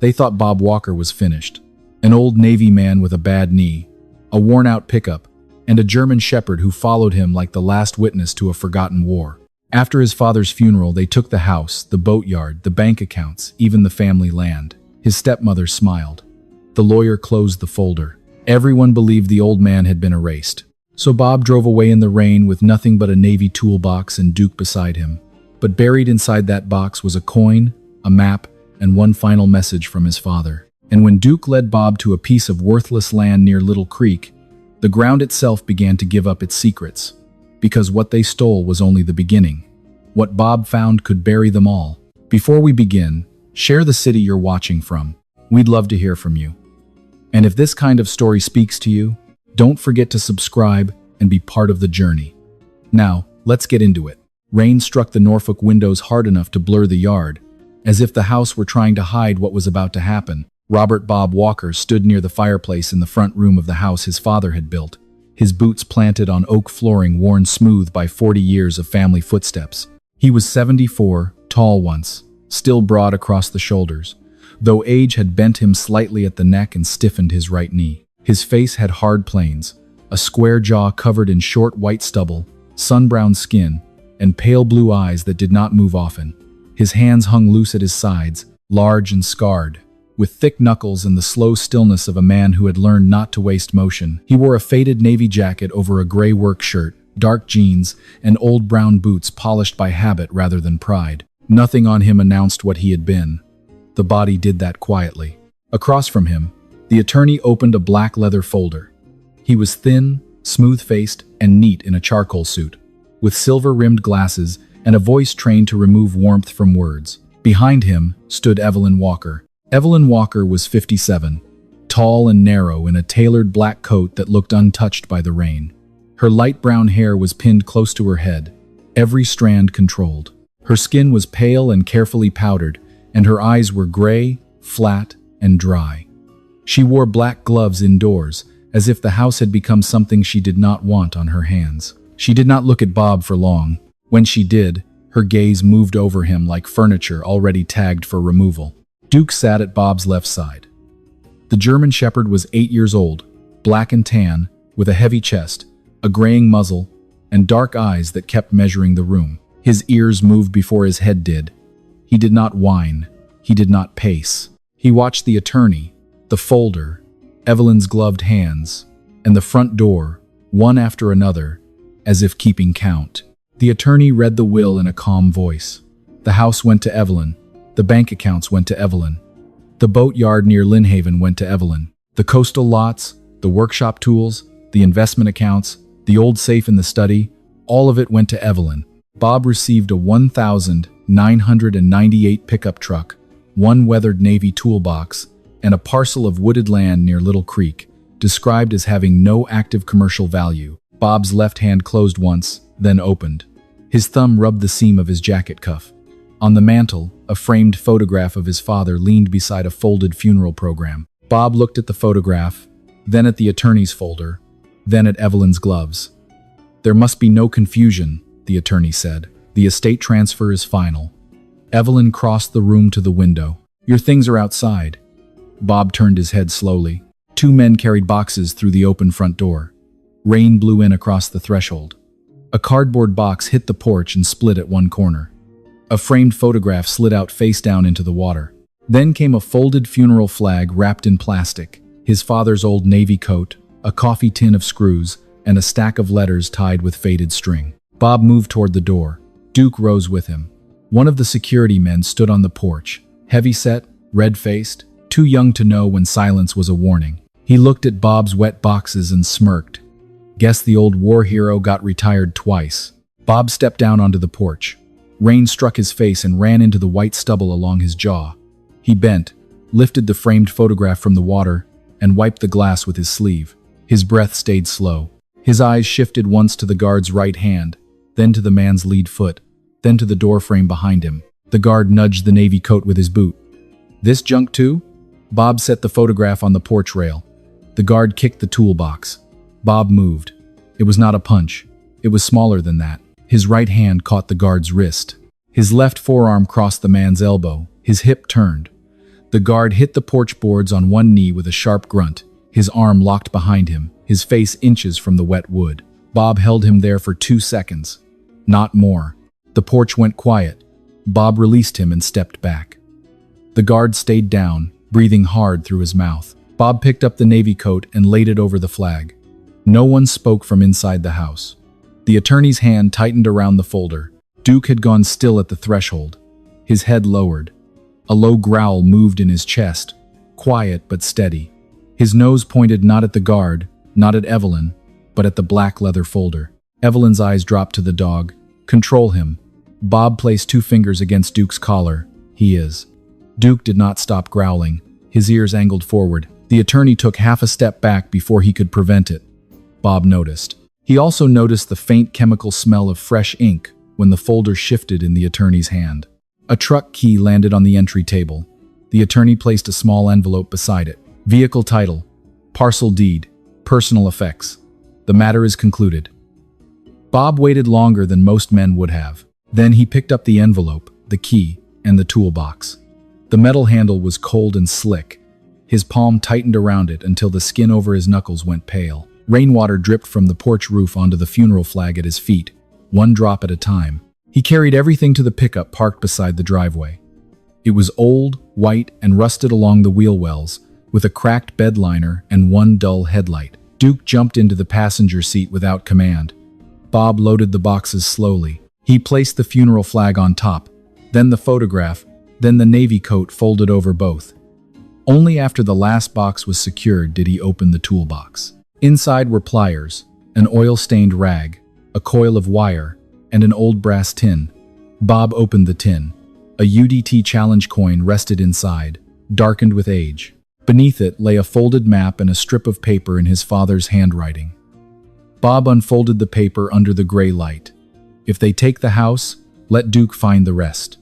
They thought Bob Walker was finished. An old Navy man with a bad knee, a worn-out pickup, and a German shepherd who followed him like the last witness to a forgotten war. After his father's funeral, they took the house, the boatyard, the bank accounts, even the family land. His stepmother smiled. The lawyer closed the folder. Everyone believed the old man had been erased. So Bob drove away in the rain with nothing but a Navy toolbox and Duke beside him. But buried inside that box was a coin, a map, and one final message from his father. And when Duke led Bob to a piece of worthless land near Little Creek, the ground itself began to give up its secrets. Because what they stole was only the beginning. What Bob found could bury them all. Before we begin, share the city you're watching from. We'd love to hear from you. And if this kind of story speaks to you, don't forget to subscribe and be part of the journey. Now, let's get into it. Rain struck the Norfolk windows hard enough to blur the yard, as if the house were trying to hide what was about to happen. Robert Bob Walker stood near the fireplace in the front room of the house his father had built, his boots planted on oak flooring worn smooth by 40 years of family footsteps. He was 74, tall once, still broad across the shoulders, though age had bent him slightly at the neck and stiffened his right knee. His face had hard planes, a square jaw covered in short white stubble, sun-browned skin, and pale blue eyes that did not move often. His hands hung loose at his sides, large and scarred, with thick knuckles and the slow stillness of a man who had learned not to waste motion. He wore a faded navy jacket over a gray work shirt, dark jeans, and old brown boots polished by habit rather than pride. Nothing on him announced what he had been. The body did that quietly. Across from him, the attorney opened a black leather folder. He was thin, smooth-faced, and neat in a charcoal suit, with silver-rimmed glasses and a voice trained to remove warmth from words. Behind him stood Evelyn Walker. Evelyn Walker was 57, tall and narrow in a tailored black coat that looked untouched by the rain. Her light brown hair was pinned close to her head, every strand controlled. Her skin was pale and carefully powdered, and her eyes were gray, flat, and dry. She wore black gloves indoors, as if the house had become something she did not want on her hands. She did not look at Bob for long. When she did, her gaze moved over him like furniture already tagged for removal. Duke sat at Bob's left side. The German shepherd was 8 years old, black and tan, with a heavy chest, a graying muzzle, and dark eyes that kept measuring the room. His ears moved before his head did. He did not whine. He did not pace. He watched the attorney, the folder, Evelyn's gloved hands, and the front door, one after another, as if keeping count. The attorney read the will in a calm voice. The house went to Evelyn. The bank accounts went to Evelyn. The boatyard near Lynnhaven went to Evelyn. The coastal lots, the workshop tools, the investment accounts, the old safe in the study, all of it went to Evelyn. Bob received a 1,998 pickup truck, one weathered Navy toolbox, and a parcel of wooded land near Little Creek, described as having no active commercial value. Bob's left hand closed once, then opened. His thumb rubbed the seam of his jacket cuff. On the mantel, a framed photograph of his father leaned beside a folded funeral program. Bob looked at the photograph, then at the attorney's folder, then at Evelyn's gloves. "There must be no confusion," the attorney said. "The estate transfer is final." Evelyn crossed the room to the window. "Your things are outside." Bob turned his head slowly. 2 men carried boxes through the open front door. Rain blew in across the threshold. A cardboard box hit the porch and split at one corner. A framed photograph slid out face down into the water. Then came a folded funeral flag wrapped in plastic, his father's old navy coat, a coffee tin of screws, and a stack of letters tied with faded string. Bob moved toward the door. Duke rose with him. One of the security men stood on the porch, heavy-set, red-faced, too young to know when silence was a warning. He looked at Bob's wet boxes and smirked. Guess the old war hero got retired twice. Bob stepped down onto the porch. Rain struck his face and ran into the white stubble along his jaw. He bent, lifted the framed photograph from the water, and wiped the glass with his sleeve. His breath stayed slow. His eyes shifted once to the guard's right hand, then to the man's lead foot, then to the doorframe behind him. The guard nudged the navy coat with his boot. "This junk too?" Bob set the photograph on the porch rail. The guard kicked the toolbox. Bob moved. It was not a punch. It was smaller than that. His right hand caught the guard's wrist. His left forearm crossed the man's elbow. His hip turned. The guard hit the porch boards on one knee with a sharp grunt, his arm locked behind him, his face inches from the wet wood. Bob held him there for 2 seconds. Not more. The porch went quiet. Bob released him and stepped back. The guard stayed down, breathing hard through his mouth. Bob picked up the navy coat and laid it over the flag. No one spoke from inside the house. The attorney's hand tightened around the folder. Duke had gone still at the threshold, his head lowered. A low growl moved in his chest, quiet but steady. His nose pointed not at the guard, not at Evelyn, but at the black leather folder. Evelyn's eyes dropped to the dog. Control him. Bob placed 2 fingers against Duke's collar. He is. Duke did not stop growling, his ears angled forward. The attorney took half a step back before he could prevent it. Bob noticed. He also noticed the faint chemical smell of fresh ink when the folder shifted in the attorney's hand. A truck key landed on the entry table. The attorney placed a small envelope beside it. Vehicle title, parcel deed, personal effects. The matter is concluded. Bob waited longer than most men would have. Then he picked up the envelope, the key, and the toolbox. The metal handle was cold and slick. His palm tightened around it until the skin over his knuckles went pale. Rainwater dripped from the porch roof onto the funeral flag at his feet, 1 drop at a time. He carried everything to the pickup parked beside the driveway. It was old, white, and rusted along the wheel wells, with a cracked bed liner and 1 dull headlight. Duke jumped into the passenger seat without command. Bob loaded the boxes slowly. He placed the funeral flag on top, then the photograph, then the navy coat folded over both. Only after the last box was secured did he open the toolbox. Inside were pliers, an oil-stained rag, a coil of wire, and an old brass tin. Bob opened the tin. A UDT challenge coin rested inside, darkened with age. Beneath it lay a folded map and a strip of paper in his father's handwriting. Bob unfolded the paper under the gray light. If they take the house, let Duke find the rest.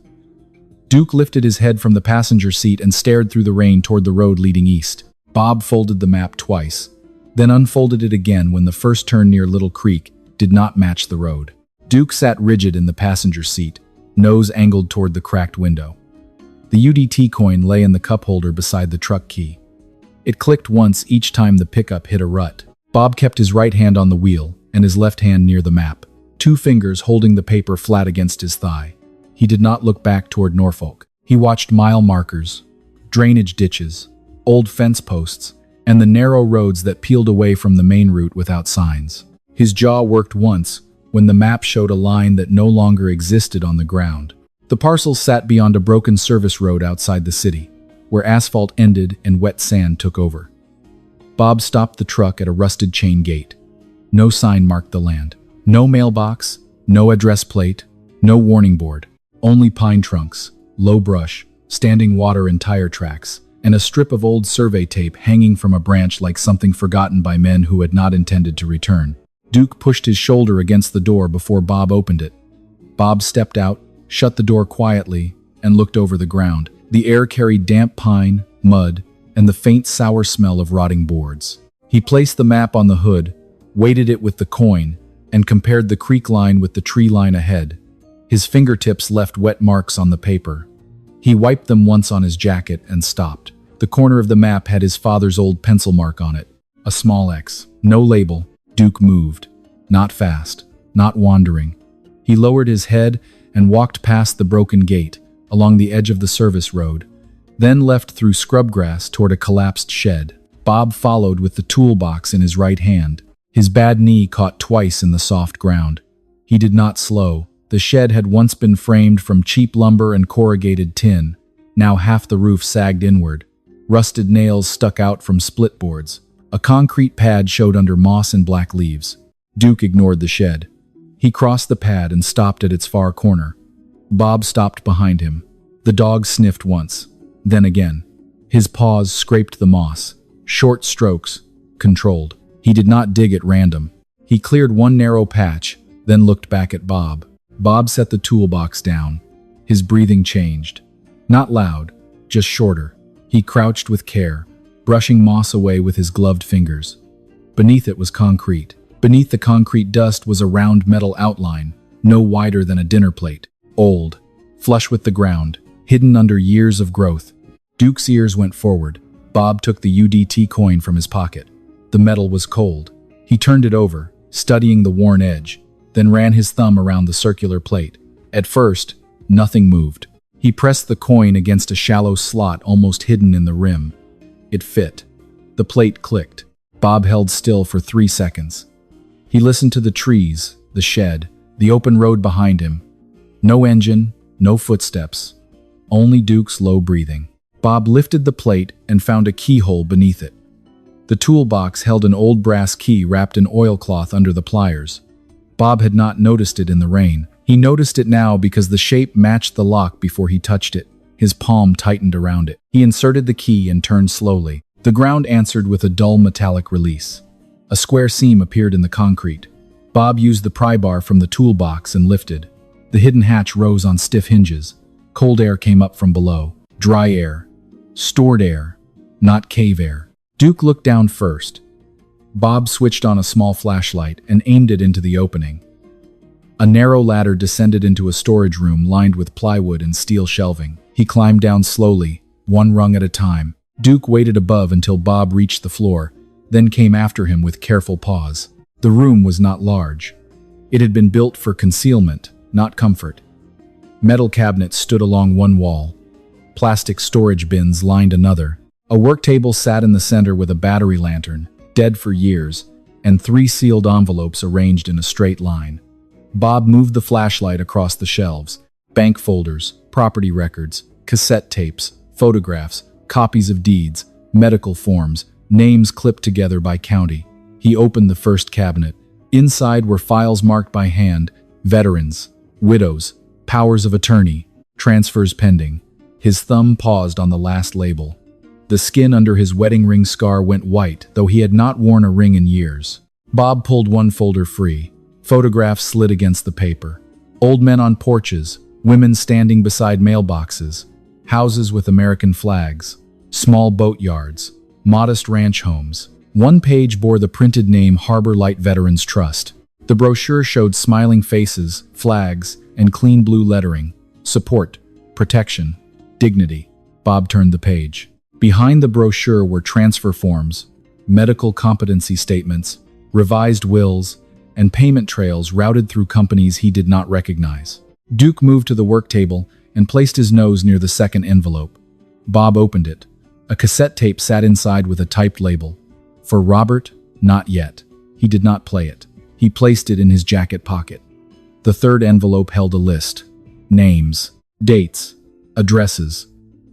Duke lifted his head from the passenger seat and stared through the rain toward the road leading east. Bob folded the map twice, then unfolded it again when the first turn near Little Creek did not match the road. Duke sat rigid in the passenger seat, nose angled toward the cracked window. The UDT coin lay in the cup holder beside the truck key. It clicked once each time the pickup hit a rut. Bob kept his right hand on the wheel and his left hand near the map, 2 fingers holding the paper flat against his thigh. He did not look back toward Norfolk. He watched mile markers, drainage ditches, old fence posts, and the narrow roads that peeled away from the main route without signs. His jaw worked once when the map showed a line that no longer existed on the ground. The parcel sat beyond a broken service road outside the city, where asphalt ended and wet sand took over. Bob stopped the truck at a rusted chain gate. No sign marked the land. No mailbox, no address plate, no warning board. Only pine trunks, low brush, standing water and tire tracks, and a strip of old survey tape hanging from a branch like something forgotten by men who had not intended to return. Duke pushed his shoulder against the door before Bob opened it. Bob stepped out, shut the door quietly, and looked over the ground. The air carried damp pine, mud, and the faint sour smell of rotting boards. He placed the map on the hood, weighted it with the coin, and compared the creek line with the tree line ahead. His fingertips left wet marks on the paper. He wiped them once on his jacket and stopped. The corner of the map had his father's old pencil mark on it, a small X, no label. Duke moved, not fast, not wandering. He lowered his head and walked past the broken gate, along the edge of the service road, then left through scrub grass toward a collapsed shed. Bob followed with the toolbox in his right hand. His bad knee caught twice in the soft ground. He did not slow. The shed had once been framed from cheap lumber and corrugated tin. Now half the roof sagged inward. Rusted nails stuck out from split boards. A concrete pad showed under moss and black leaves. Duke ignored the shed. He crossed the pad and stopped at its far corner. Bob stopped behind him. The dog sniffed once, then again. His paws scraped the moss. Short strokes, controlled. He did not dig at random. He cleared one narrow patch, then looked back at Bob. Bob set the toolbox down. His breathing changed. Not loud, just shorter. He crouched with care, brushing moss away with his gloved fingers. Beneath it was concrete. Beneath the concrete dust was a round metal outline, no wider than a dinner plate. Old, flush with the ground, hidden under years of growth. Duke's ears went forward. Bob took the UDT coin from his pocket. The metal was cold. He turned it over, studying the worn edge, then ran his thumb around the circular plate. At first, nothing moved. He pressed the coin against a shallow slot almost hidden in the rim. It fit. The plate clicked. Bob held still for 3 seconds. He listened to the trees, the shed, the open road behind him. No engine, no footsteps. Only Duke's low breathing. Bob lifted the plate and found a keyhole beneath it. The toolbox held an old brass key wrapped in oilcloth under the pliers. Bob had not noticed it in the rain. He noticed it now because the shape matched the lock before he touched it. His palm tightened around it. He inserted the key and turned slowly. The ground answered with a dull metallic release. A square seam appeared in the concrete. Bob used the pry bar from the toolbox and lifted. The hidden hatch rose on stiff hinges. Cold air came up from below. Dry air. Stored air. Not cave air. Duke looked down first. Bob switched on a small flashlight and aimed it into the opening. A narrow ladder descended into a storage room lined with plywood and steel shelving. He climbed down slowly, one rung at a time. Duke waited above until Bob reached the floor, then came after him with careful paws. The room was not large. It had been built for concealment, not comfort. Metal cabinets stood along one wall. Plastic storage bins lined another. A work table sat in the center with a battery lantern, dead for years, and 3 sealed envelopes arranged in a straight line. Bob moved the flashlight across the shelves. Bank folders, property records, cassette tapes, photographs, copies of deeds, medical forms, names clipped together by county. He opened the first cabinet. Inside were files marked by hand, veterans, widows, powers of attorney, transfers pending. His thumb paused on the last label. The skin under his wedding ring scar went white, though he had not worn a ring in years. Bob pulled one folder free. Photographs slid against the paper. Old men on porches, women standing beside mailboxes, houses with American flags, small boatyards, modest ranch homes. One page bore the printed name Harbor Light Veterans Trust. The brochure showed smiling faces, flags, and clean blue lettering. Support, protection, dignity. Bob turned the page. Behind the brochure were transfer forms, medical competency statements, revised wills, and payment trails routed through companies he did not recognize. Duke moved to the work table and placed his nose near the second envelope. Bob opened it. A cassette tape sat inside with a typed label. For Robert, not yet. He did not play it. He placed it in his jacket pocket. The third envelope held a list. Names, dates, addresses.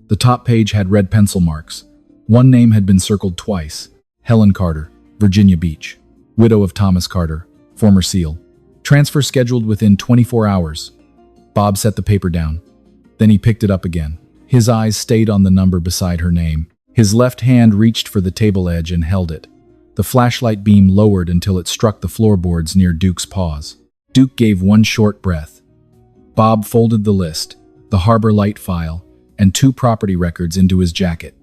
The top page had red pencil marks. One name had been circled twice. Helen Carter, Virginia Beach. Widow of Thomas Carter, former SEAL. Transfer scheduled within 24 hours. Bob set the paper down. Then he picked it up again. His eyes stayed on the number beside her name. His left hand reached for the table edge and held it. The flashlight beam lowered until it struck the floorboards near Duke's paws. Duke gave one short breath. Bob folded the list, the Harbor Light file, and 2 property records into his jacket.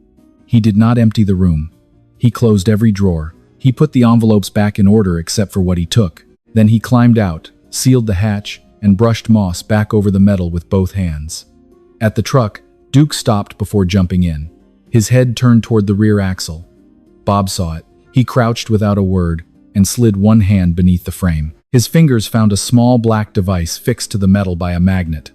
He did not empty the room. He closed every drawer. He put the envelopes back in order except for what he took. Then he climbed out, sealed the hatch, and brushed moss back over the metal with both hands. At the truck, Duke stopped before jumping in. His head turned toward the rear axle. Bob saw it. He crouched without a word and slid one hand beneath the frame. His fingers found a small black device fixed to the metal by a magnet.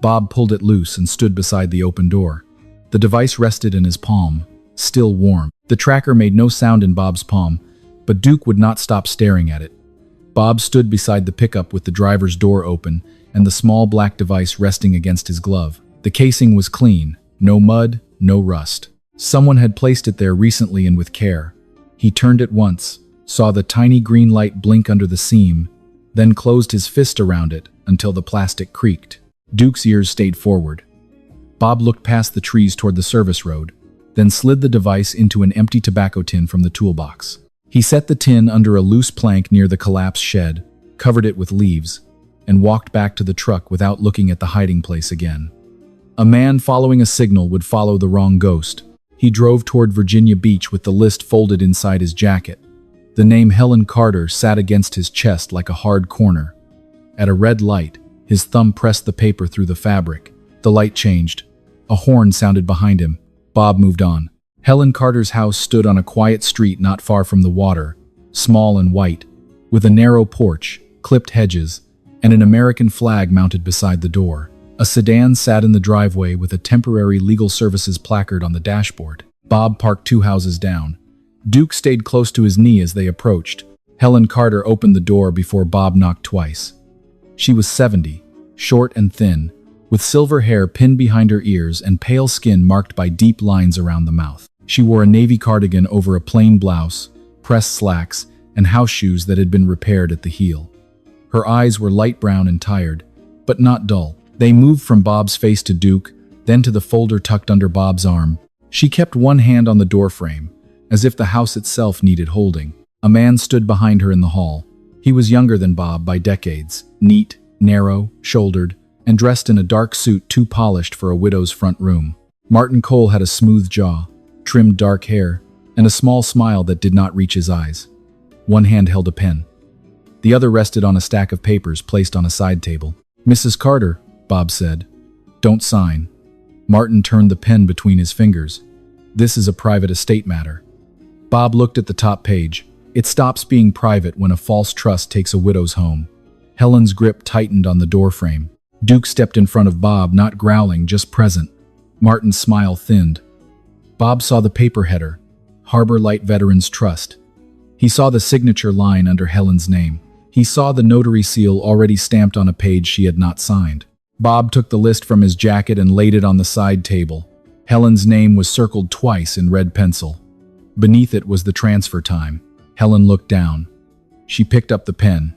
Bob pulled it loose and stood beside the open door. The device rested in his palm, still warm. The tracker made no sound in Bob's palm, but Duke would not stop staring at it. Bob stood beside the pickup with the driver's door open and the small black device resting against his glove. The casing was clean, no mud, no rust. Someone had placed it there recently and with care. He turned it once, saw the tiny green light blink under the seam, then closed his fist around it until the plastic creaked. Duke's ears stayed forward. Bob looked past the trees toward the service road, then slid the device into an empty tobacco tin from the toolbox. He set the tin under a loose plank near the collapsed shed, covered it with leaves, and walked back to the truck without looking at the hiding place again. A man following a signal would follow the wrong ghost. He drove toward Virginia Beach with the list folded inside his jacket. The name Helen Carter sat against his chest like a hard corner. At a red light, his thumb pressed the paper through the fabric. The light changed. A horn sounded behind him. Bob moved on. Helen Carter's house stood on a quiet street not far from the water, small and white, with a narrow porch, clipped hedges, and an American flag mounted beside the door. A sedan sat in the driveway with a temporary legal services placard on the dashboard. Bob parked 2 houses down. Duke stayed close to his knee as they approached. Helen Carter opened the door before Bob knocked twice. She was 70, short and thin, with silver hair pinned behind her ears and pale skin marked by deep lines around the mouth. She wore a navy cardigan over a plain blouse, pressed slacks, and house shoes that had been repaired at the heel. Her eyes were light brown and tired, but not dull. They moved from Bob's face to Duke, then to the folder tucked under Bob's arm. She kept one hand on the doorframe, as if the house itself needed holding. A man stood behind her in the hall. He was younger than Bob by decades, neat, narrow, shouldered, and dressed in a dark suit too polished for a widow's front room. Martin Cole had a smooth jaw, trimmed dark hair, and a small smile that did not reach his eyes. One hand held a pen. The other rested on a stack of papers placed on a side table. "Mrs. Carter," Bob said. "Don't sign." Martin turned the pen between his fingers. "This is a private estate matter." Bob looked at the top page. It stops being private when a false trust takes a widow's home. Helen's grip tightened on the doorframe. Duke stepped in front of Bob, not growling, just present. Martin's smile thinned. Bob saw the paper header, Harbor Light Veterans Trust. He saw the signature line under Helen's name. He saw the notary seal already stamped on a page she had not signed. Bob took the list from his jacket and laid it on the side table. Helen's name was circled twice in red pencil. Beneath it was the transfer time. Helen looked down. She picked up the pen,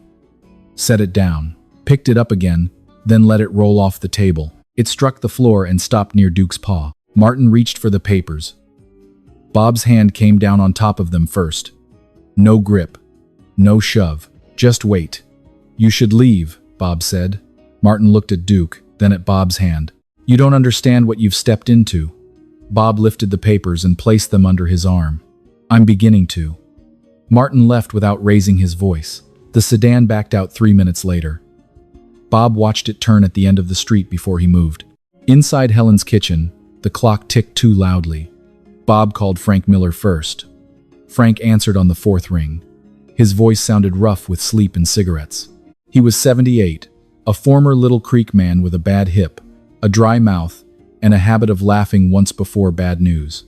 set it down, picked it up again, then let it roll off the table. It struck the floor and stopped near Duke's paw. Martin reached for the papers. Bob's hand came down on top of them first. No grip, no shove, just wait. "You should leave," Bob said. Martin looked at Duke, then at Bob's hand. "You don't understand what you've stepped into." Bob lifted the papers and placed them under his arm. "I'm beginning to." Martin left without raising his voice. The sedan backed out 3 minutes later. Bob watched it turn at the end of the street before he moved. Inside Helen's kitchen, the clock ticked too loudly. Bob called Frank Miller first. Frank answered on the 4th ring. His voice sounded rough with sleep and cigarettes. He was 78, a former Little Creek man with a bad hip, a dry mouth, and a habit of laughing once before bad news.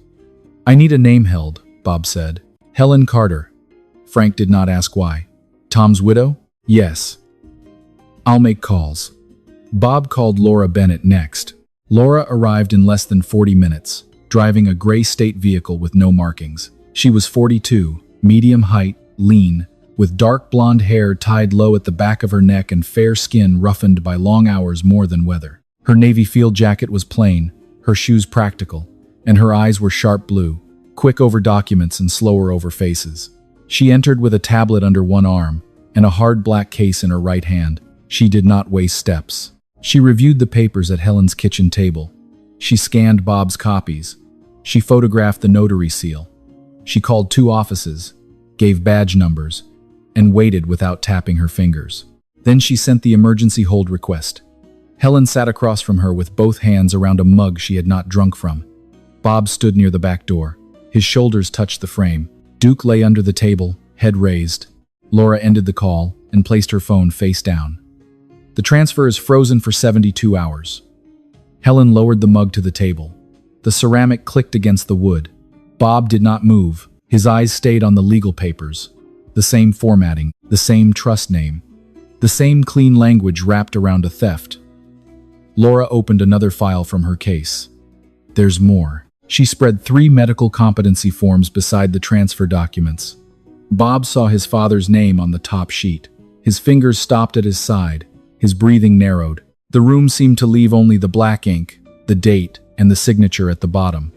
"I need a name held," Bob said. "Helen Carter." Frank did not ask why. "Tom's widow?" "Yes." "I'll make calls." Bob called Laura Bennett next. Laura arrived in less than 40 minutes, driving a gray state vehicle with no markings. She was 42, medium height, lean, with dark blonde hair tied low at the back of her neck and fair skin roughened by long hours more than weather. Her navy field jacket was plain, her shoes practical, and her eyes were sharp blue, quick over documents and slower over faces. She entered with a tablet under one arm and a hard black case in her right hand. She did not waste steps. She reviewed the papers at Helen's kitchen table. She scanned Bob's copies. She photographed the notary seal. She called 2 offices, gave badge numbers, and waited without tapping her fingers. Then she sent the emergency hold request. Helen sat across from her with both hands around a mug she had not drunk from. Bob stood near the back door. His shoulders touched the frame. Duke lay under the table, head raised. Laura ended the call and placed her phone face down. "The transfer is frozen for 72 hours. Helen lowered the mug to the table. The ceramic clicked against the wood. Bob did not move. His eyes stayed on the legal papers. The same formatting, the same trust name, the same clean language wrapped around a theft. Laura opened another file from her case. There's more. She spread 3 medical competency forms beside the transfer documents. Bob saw his father's name on the top sheet. His fingers stopped at his side. His breathing narrowed. The room seemed to leave only the black ink, the date, and the signature at the bottom.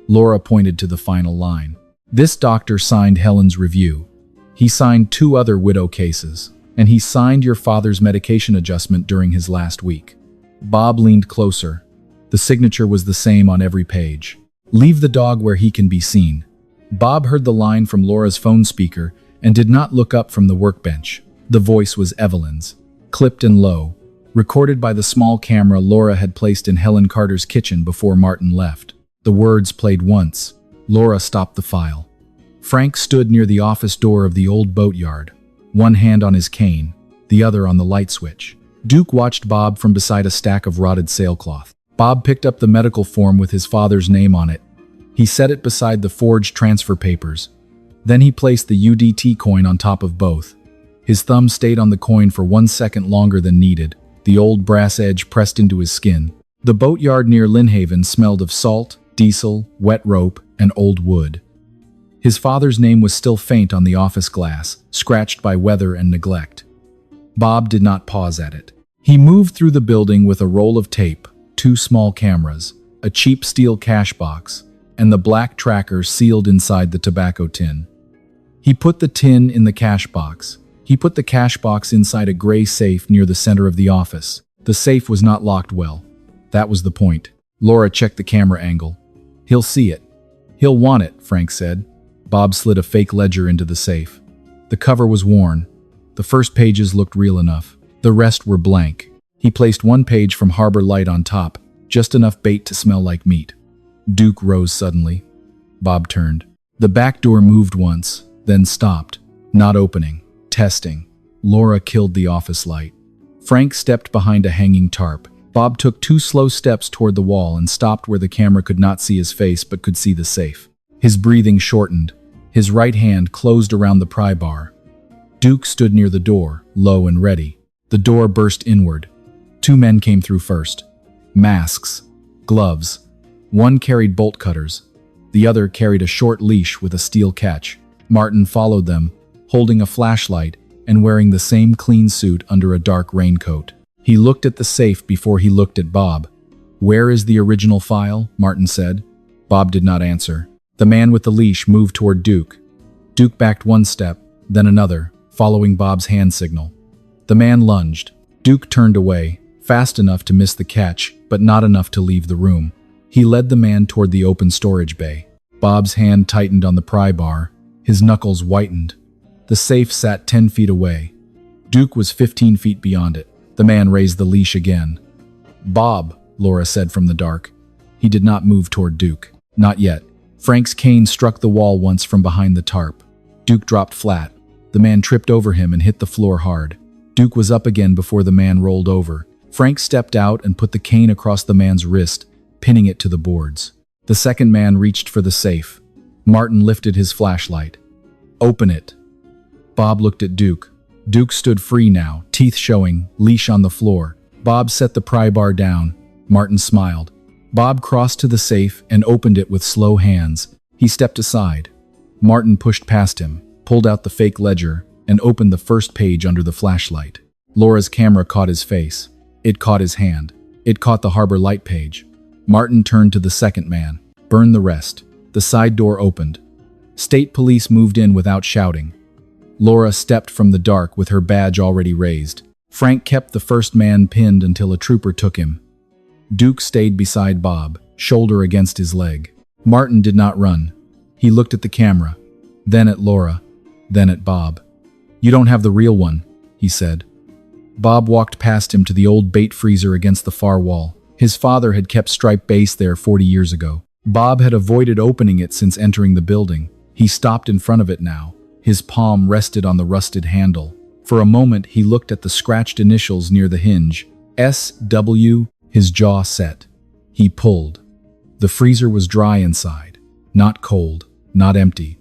Laura pointed to the final line. This doctor signed Helen's review. He signed 2 other widow cases, and he signed your father's medication adjustment during his last week. Bob leaned closer. The signature was the same on every page. Leave the dog where he can be seen. Bob heard the line from Laura's phone speaker and did not look up from the workbench. The voice was Evelyn's, clipped and low, recorded by the small camera Laura had placed in Helen Carter's kitchen before Martin left. The words played once. Laura stopped the file. Frank stood near the office door of the old boatyard, one hand on his cane, the other on the light switch. Duke watched Bob from beside a stack of rotted sailcloth. Bob picked up the medical form with his father's name on it. He set it beside the forged transfer papers. Then he placed the UDT coin on top of both. His thumb stayed on the coin for 1 second longer than needed, the old brass edge pressed into his skin. The boatyard near Lynnhaven smelled of salt, diesel, wet rope, and old wood. His father's name was still faint on the office glass, scratched by weather and neglect. Bob did not pause at it. He moved through the building with a roll of tape, 2 small cameras, a cheap steel cash box, and the black tracker sealed inside the tobacco tin. He put the tin in the cash box. He put the cash box inside a gray safe near the center of the office. The safe was not locked well. That was the point. Laura checked the camera angle. "He'll see it. He'll want it," Frank said. Bob slid a fake ledger into the safe. The cover was worn. The first pages looked real enough. The rest were blank. He placed 1 page from Harbor Light on top, just enough bait to smell like meat. Duke rose suddenly. Bob turned. The back door moved once, then stopped, not opening, testing. Laura killed the office light. Frank stepped behind a hanging tarp. Bob took 2 slow steps toward the wall and stopped where the camera could not see his face but could see the safe. His breathing shortened. His right hand closed around the pry bar. Duke stood near the door, low and ready. The door burst inward. 2 men came through first. Masks, gloves. One carried bolt cutters. The other carried a short leash with a steel catch. Martin followed them, holding a flashlight and wearing the same clean suit under a dark raincoat. He looked at the safe before he looked at Bob. "Where is the original file?" Martin said. Bob did not answer. The man with the leash moved toward Duke. Duke backed 1 step, then another, following Bob's hand signal. The man lunged. Duke turned away, fast enough to miss the catch, but not enough to leave the room. He led the man toward the open storage bay. Bob's hand tightened on the pry bar. His knuckles whitened. The safe sat 10 feet away. Duke was 15 feet beyond it. The man raised the leash again. "Bob," Laura said from the dark. He did not move toward Duke. Not yet. Frank's cane struck the wall once from behind the tarp. Duke dropped flat. The man tripped over him and hit the floor hard. Duke was up again before the man rolled over. Frank stepped out and put the cane across the man's wrist, pinning it to the boards. The second man reached for the safe. Martin lifted his flashlight. "Open it." Bob looked at Duke. Duke stood free now, teeth showing, leash on the floor. Bob set the pry bar down. Martin smiled. Bob crossed to the safe and opened it with slow hands. He stepped aside. Martin pushed past him, pulled out the fake ledger, and opened the first page under the flashlight. Laura's camera caught his face. It caught his hand. It caught the Harbor Light page. Martin turned to the second man. "Burn the rest." The side door opened. State police moved in without shouting. Laura stepped from the dark with her badge already raised. Frank kept the first man pinned until a trooper took him. Duke stayed beside Bob, shoulder against his leg. Martin did not run. He looked at the camera, then at Laura, then at Bob. "You don't have the real one," he said. Bob walked past him to the old bait freezer against the far wall. His father had kept striped bass there 40 years ago. Bob had avoided opening it since entering the building. He stopped in front of it now. His palm rested on the rusted handle. For a moment, he looked at the scratched initials near the hinge. S.W. His jaw set. He pulled. The freezer was dry inside. Not cold, not empty.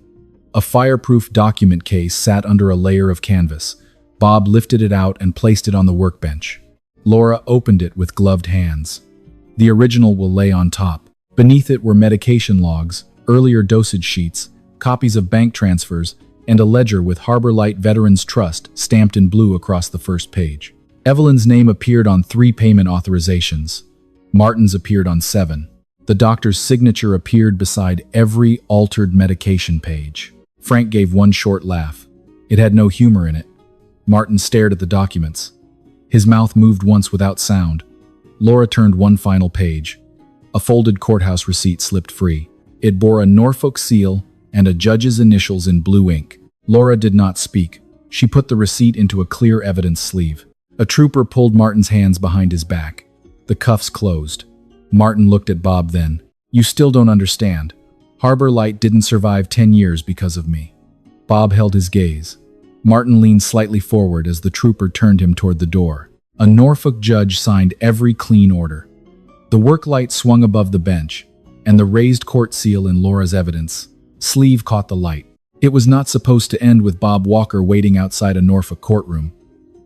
A fireproof document case sat under a layer of canvas. Bob lifted it out and placed it on the workbench. Laura opened it with gloved hands. The original will lay on top. Beneath it were medication logs, earlier dosage sheets, copies of bank transfers, and a ledger with Harbor Light Veterans Trust stamped in blue across the first page. Evelyn's name appeared on 3 payment authorizations. Martin's appeared on 7. The doctor's signature appeared beside every altered medication page. Frank gave one short laugh. It had no humor in it. Martin stared at the documents. His mouth moved once without sound. Laura turned one final page. A folded courthouse receipt slipped free. It bore a Norfolk seal and a judge's initials in blue ink. Laura did not speak. She put the receipt into a clear evidence sleeve. A trooper pulled Martin's hands behind his back. The cuffs closed. Martin looked at Bob then. You still don't understand. Harbor Light didn't survive 10 years because of me. Bob held his gaze. Martin leaned slightly forward as the trooper turned him toward the door. A Norfolk judge signed every clean order. The work light swung above the bench, and the raised court seal in Laura's evidence sleeve caught the light. It was not supposed to end with Bob Walker waiting outside a Norfolk courtroom,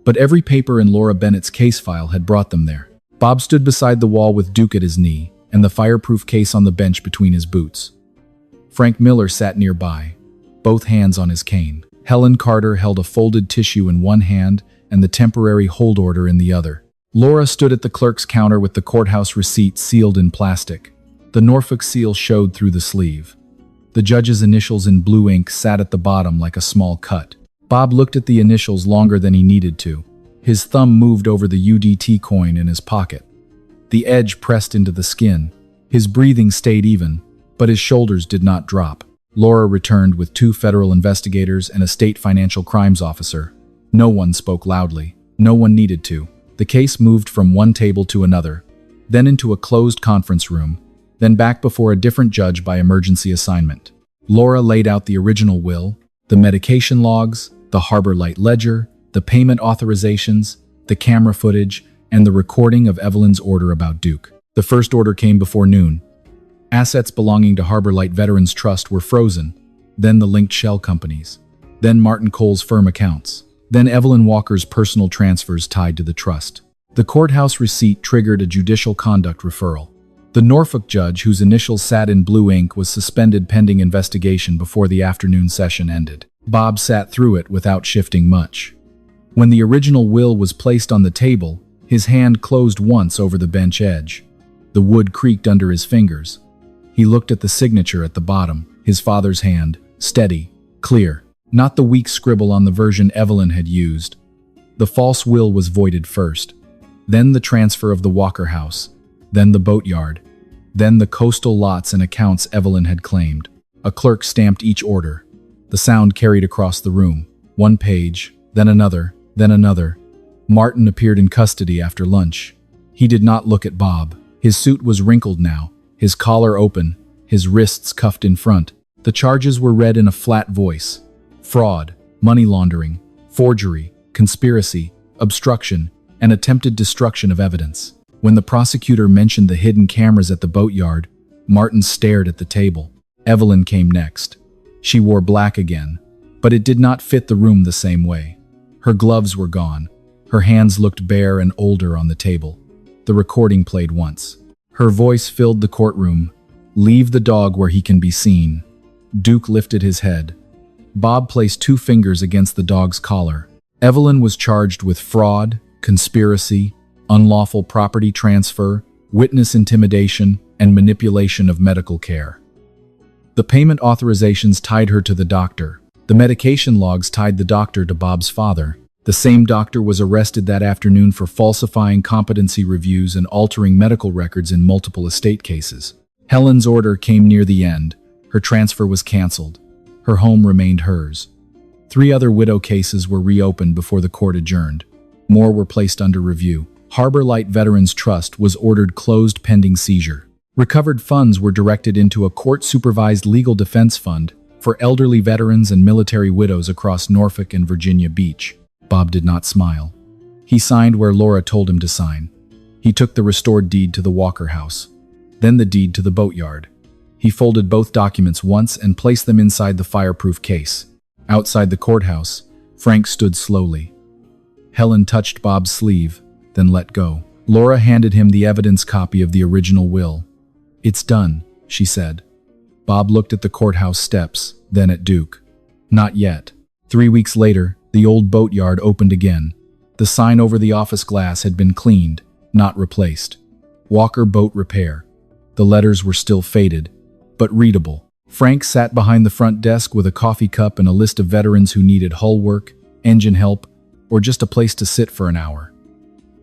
but every paper in Laura Bennett's case file had brought them there. Bob stood beside the wall with Duke at his knee and the fireproof case on the bench between his boots. Frank Miller sat nearby, both hands on his cane. Helen Carter held a folded tissue in one hand and the temporary hold order in the other. Laura stood at the clerk's counter with the courthouse receipt sealed in plastic. The Norfolk seal showed through the sleeve. The judge's initials in blue ink sat at the bottom like a small cut. Bob looked at the initials longer than he needed to. His thumb moved over the UDT coin in his pocket. The edge pressed into the skin. His breathing stayed even, but his shoulders did not drop. Laura returned with 2 federal investigators and a state financial crimes officer. No one spoke loudly. No one needed to. The case moved from one table to another, then into a closed conference room, then back before a different judge by emergency assignment. Laura laid out the original will, the medication logs, the Harbor Light ledger, the payment authorizations, the camera footage, and the recording of Evelyn's order about Duke. The first order came before noon. Assets belonging to Harbor Light Veterans Trust were frozen, then the linked shell companies, then Martin Cole's firm accounts, then Evelyn Walker's personal transfers tied to the trust. The courthouse receipt triggered a judicial conduct referral. The Norfolk judge, whose initials sat in blue ink, was suspended pending investigation before the afternoon session ended. Bob sat through it without shifting much. When the original will was placed on the table, his hand closed once over the bench edge. The wood creaked under his fingers. He looked at the signature at the bottom, his father's hand, steady, clear, not the weak scribble on the version Evelyn had used. The false will was voided first, then the transfer of the Walker house, then the boatyard, then the coastal lots and accounts Evelyn had claimed. A clerk stamped each order. The sound carried across the room. One page, then another, then another. Martin appeared in custody after lunch. He did not look at Bob. His suit was wrinkled now, his collar open, his wrists cuffed in front. The charges were read in a flat voice. Fraud, money laundering, forgery, conspiracy, obstruction, and attempted destruction of evidence. When the prosecutor mentioned the hidden cameras at the boatyard, Martin stared at the table. Evelyn came next. She wore black again, but it did not fit the room the same way. Her gloves were gone. Her hands looked bare and older on the table. The recording played once. Her voice filled the courtroom. "Leave the dog where he can be seen." Duke lifted his head. Bob placed 2 fingers against the dog's collar. Evelyn was charged with fraud, conspiracy, unlawful property transfer, witness intimidation, and manipulation of medical care. The payment authorizations tied her to the doctor. The medication logs tied the doctor to Bob's father. The same doctor was arrested that afternoon for falsifying competency reviews and altering medical records in multiple estate cases. Helen's order came near the end. Her transfer was canceled. Her home remained hers. 3 other widow cases were reopened before the court adjourned. More were placed under review. Harbor Light Veterans Trust was ordered closed pending seizure. Recovered funds were directed into a court-supervised legal defense fund for elderly veterans and military widows across Norfolk and Virginia Beach. Bob did not smile. He signed where Laura told him to sign. He took the restored deed to the Walker house, then the deed to the boatyard. He folded both documents once and placed them inside the fireproof case. Outside the courthouse, Frank stood slowly. Helen touched Bob's sleeve, then let go. Laura handed him the evidence copy of the original will. "It's done," she said. Bob looked at the courthouse steps, then at Duke. Not yet. 3 weeks later, the old boatyard opened again. The sign over the office glass had been cleaned, not replaced. Walker Boat Repair. The letters were still faded, but readable. Frank sat behind the front desk with a coffee cup and a list of veterans who needed hull work, engine help, or just a place to sit for an hour.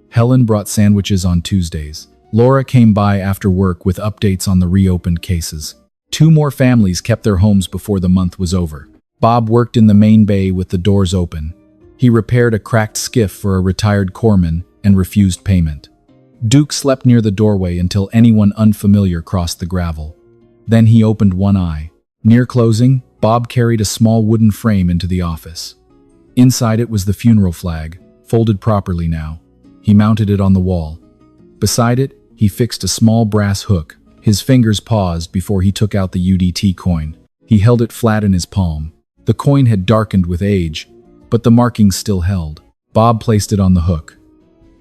Helen brought sandwiches on Tuesdays. Laura came by after work with updates on the reopened cases. 2 more families kept their homes before the month was over. Bob worked in the main bay with the doors open. He repaired a cracked skiff for a retired corpsman and refused payment. Duke slept near the doorway until anyone unfamiliar crossed the gravel. Then he opened one eye. Near closing, Bob carried a small wooden frame into the office. Inside it was the funeral flag, folded properly now. He mounted it on the wall. Beside it, he fixed a small brass hook. His fingers paused before he took out the UDT coin. He held it flat in his palm. The coin had darkened with age, but the markings still held. Bob placed it on the hook.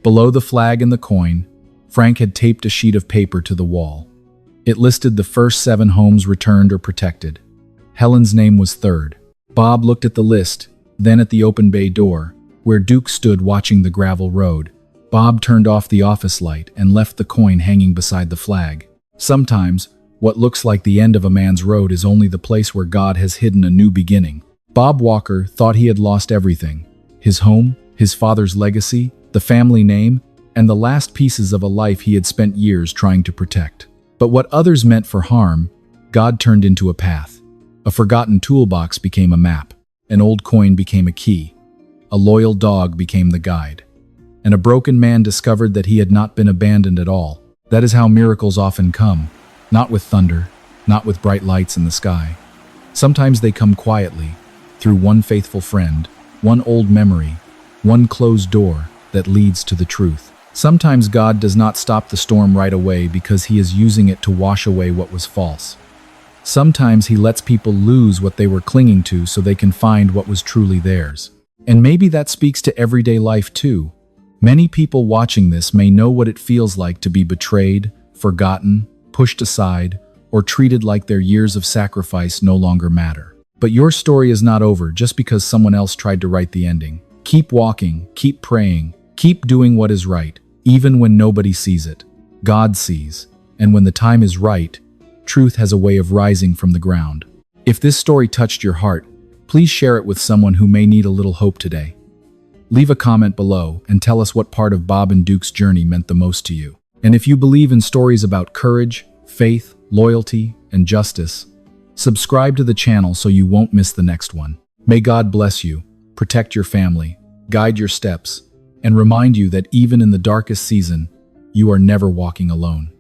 Below the flag and the coin, Frank had taped a sheet of paper to the wall. It listed the first 7 homes returned or protected. Helen's name was third. Bob looked at the list, then at the open bay door, where Duke stood watching the gravel road. Bob turned off the office light and left the coin hanging beside the flag. Sometimes, what looks like the end of a man's road is only the place where God has hidden a new beginning. Bob Walker thought he had lost everything: his home, his father's legacy, the family name, and the last pieces of a life he had spent years trying to protect. But what others meant for harm, God turned into a path. A forgotten toolbox became a map. An old coin became a key. A loyal dog became the guide. And a broken man discovered that he had not been abandoned at all. That is how miracles often come. Not with thunder, not with bright lights in the sky. Sometimes they come quietly, through one faithful friend, one old memory, one closed door that leads to the truth. Sometimes God does not stop the storm right away because he is using it to wash away what was false. Sometimes he lets people lose what they were clinging to so they can find what was truly theirs. And maybe that speaks to everyday life too. Many people watching this may know what it feels like to be betrayed, forgotten, pushed aside, or treated like their years of sacrifice no longer matter. But your story is not over just because someone else tried to write the ending. Keep walking, keep praying, keep doing what is right, even when nobody sees it. God sees, and when the time is right, truth has a way of rising from the ground. If this story touched your heart, please share it with someone who may need a little hope today. Leave a comment below and tell us what part of Bob and Duke's journey meant the most to you. And if you believe in stories about courage, faith, loyalty, and justice, subscribe to the channel so you won't miss the next one. May God bless you, protect your family, guide your steps, and remind you that even in the darkest season, you are never walking alone.